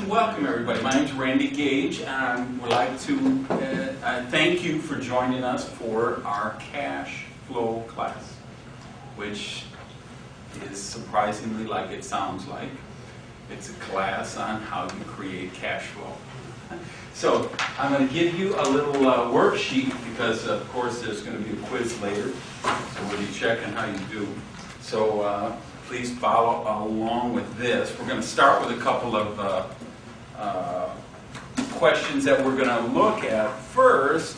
welcome everybody. My name is Randy Gage, and I would like to thank you for joining us for our cash flow class, which is surprisingly like it sounds like. It's a class on how you create cash flow. So I'm going to give you a little worksheet because, of course, there's going to be a quiz later, so we'll be checking how you do. So please follow along with this. We're going to start with a couple of questions that we're going to look at first,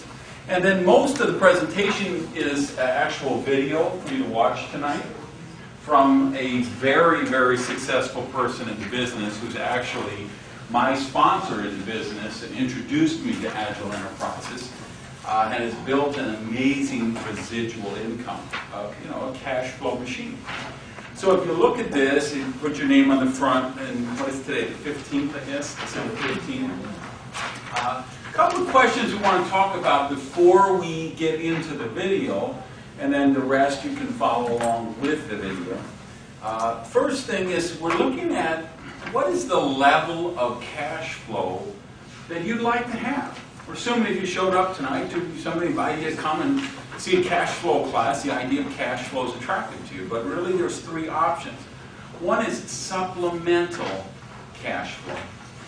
and then most of the presentation is actual video for you to watch tonight from a very, very successful person in the business who's actually my sponsor in the business and introduced me to Agel Enterprises and has built an amazing residual income, a cash flow machine. So if you look at this, you put your name on the front, and what is today, the 15th, I guess? December 15th. A couple of questions we want to talk about before we get into the video, and then the rest you can follow along with the video. First thing is we're looking at what is the level of cash flow that you'd like to have. We're assuming if you showed up tonight, somebody invited you to come and see a cash flow class, the idea of cash flow is attractive to you. But really there's three options. One is supplemental cash flow.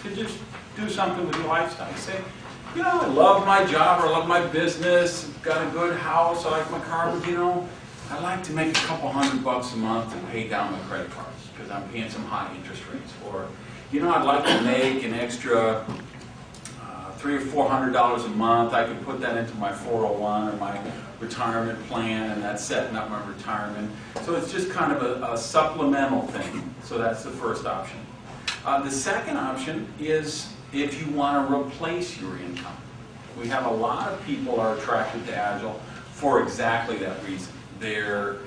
To just do something with your lifestyle. You say, I love my job, or I love my business, got a good house, I like my car, but I'd like to make a couple $100 a month to pay down my credit cards because I'm paying some high interest rates. Or, I'd like to make an extra $300 or $400 a month. I could put that into my 401 or my retirement plan, and that's setting up my retirement. So it's just kind of a supplemental thing. So that's the first option. The second option is if you want to replace your income. We have a lot of people are attracted to Agel for exactly that reason. They're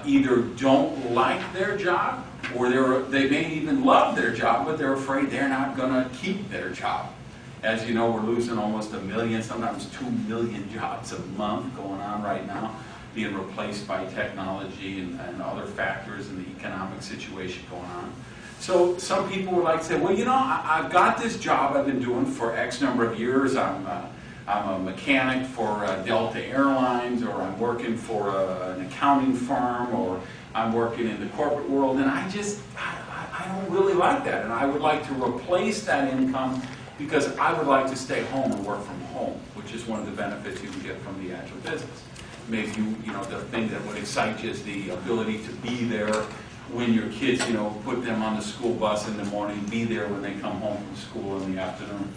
either don't like their job, or they may even love their job, but they're afraid they're not going to keep their job. As you know, we're losing almost 1 million, sometimes 2 million jobs a month going on right now, being replaced by technology and other factors in the economic situation going on. So some people would like to say, well, I've got this job I've been doing for X number of years. I'm a mechanic for Delta Airlines, or I'm working for an accounting firm, or I'm working in the corporate world, and I don't really like that, and I would like to replace that income because I would like to stay home and work from home, which is one of the benefits you can get from the Agel business. Maybe the thing that would excite you is the ability to be there when your kids, put them on the school bus in the morning, be there when they come home from school in the afternoon.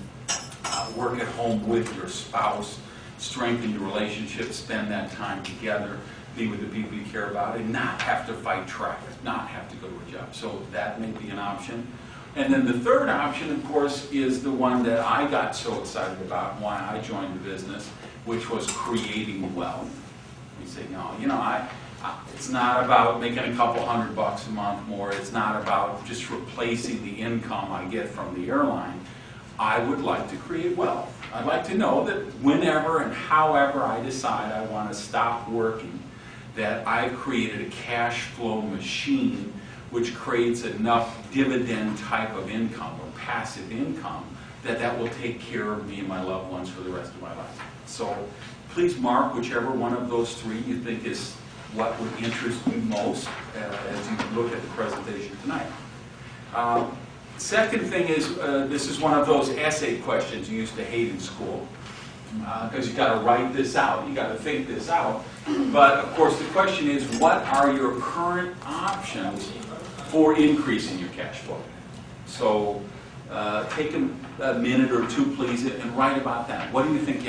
Work at home with your spouse, strengthen your relationship, spend that time together, be with the people you care about, and not have to fight traffic, not have to go to a job. So that may be an option. And then the third option, of course, is the one that I got so excited about and why I joined the business, which was creating wealth. You say, it's not about making a couple $100 a month more. It's not about just replacing the income I get from the airline. I would like to create wealth. I'd like to know that whenever and however I decide I want to stop working, that I've created a cash flow machine which creates enough dividend type of income or passive income that will take care of me and my loved ones for the rest of my life. So please mark whichever one of those three you think is what would interest you most as you look at the presentation tonight. Second thing is, this is one of those essay questions you used to hate in school, because you've got to write this out, you've got to think this out. But of course the question is, what are your current options for increasing your cash flow? So take a minute or two, please, and write about that. What do you think?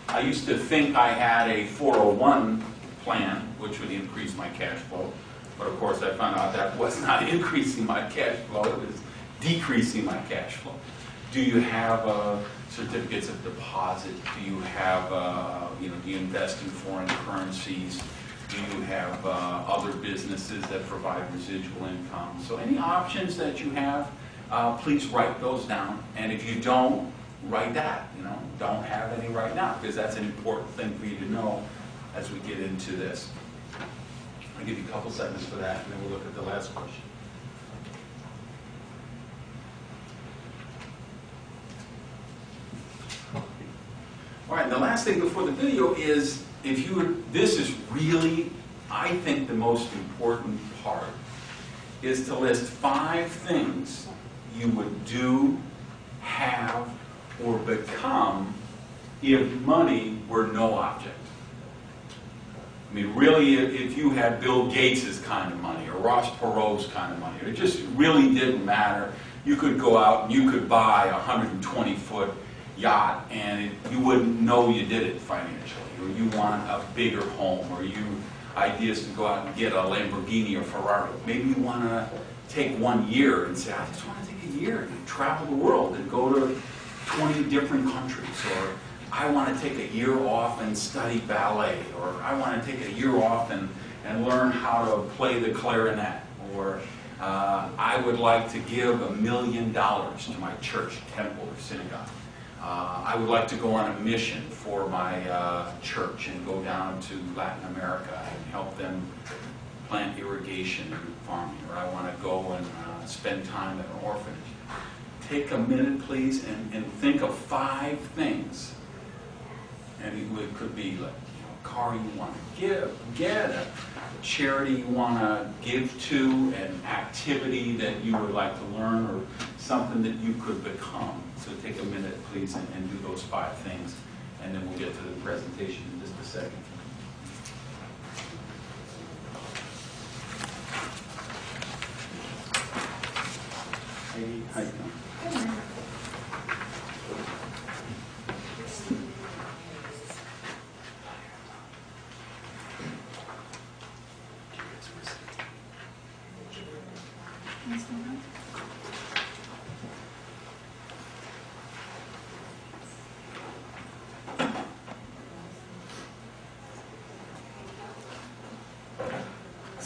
I used to think I had a 401 plan, which would increase my cash flow. But of course I found out that was not increasing my cash flow, it was decreasing my cash flow. Do you have certificates of deposit? Do you have, do you invest in foreign currencies? Do you have other businesses that provide residual income? So any options that you have, please write those down. And if you don't, write that. Don't have any right now, because that's an important thing for you to know as we get into this. I'll give you a couple seconds for that, and then we'll look at the last question. last thing before the video is, this is really, I think, the most important part, is to list 5 things you would do, have, or become if money were no object. I mean, really, if you had Bill Gates' kind of money, or Ross Perot's kind of money, it just really didn't matter. You could go out and you could buy a 120-foot yacht, and you wouldn't know you did it financially. Or you want a bigger home, or ideas to go out and get a Lamborghini or Ferrari. Maybe you want to take 1 year and say, I just want to take a year and travel the world and go to 20 different countries. Or I want to take a year off and study ballet. Or I want to take a year off and learn how to play the clarinet. Or I would like to give $1 million to my church, temple, or synagogue. I would like to go on a mission for my church and go down to Latin America and help them plant irrigation and farming. Or I want to go and spend time at an orphanage. Take a minute, please, and think of 5 things. And it could be like a car you want to get, a charity you want to give to, an activity that you would like to learn, or something that you could become. So take a minute, please, and do those 5 things, and then we'll get to the presentation in just a second. Hey, how you doing?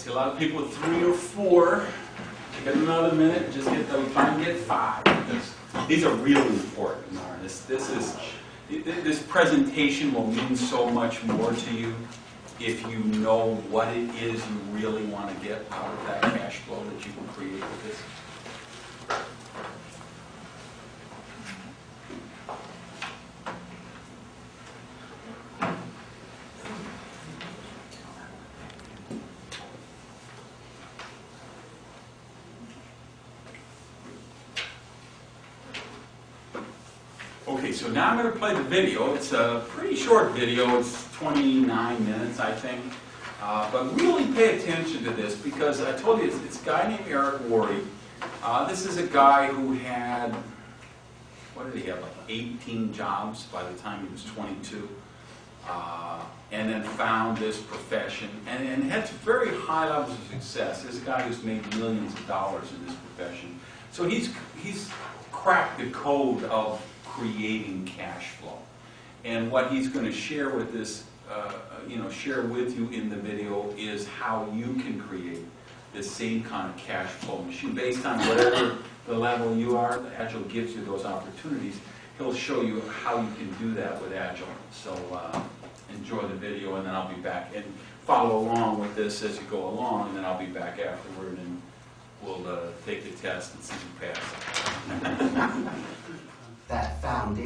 A lot of people with 3 or 4. Get another minute. Just try and get 5. These are really important. This presentation will mean so much more to you if you know what it is you really want to get out of that cash flow that you can create with this. Okay, so now I'm going to play the video. It's a pretty short video. It's 29 minutes, I think. But really pay attention to this, because I told you it's a guy named Eric Worre. This is a guy who had, what did he have, like 18 jobs by the time he was 22. And then found this profession and had very high levels of success. This is a guy who's made millions of dollars in this profession. So he's cracked the code of creating cash flow. And what he's going to share with this, share with you in the video, is how you can create the same kind of cash flow machine based on whatever the level you are. Agel gives you those opportunities. He'll show you how you can do that with Agel. So enjoy the video, and then I'll be back and follow along with this as you go along, and then I'll be back afterward and we'll take the test and see who passes. That foundation.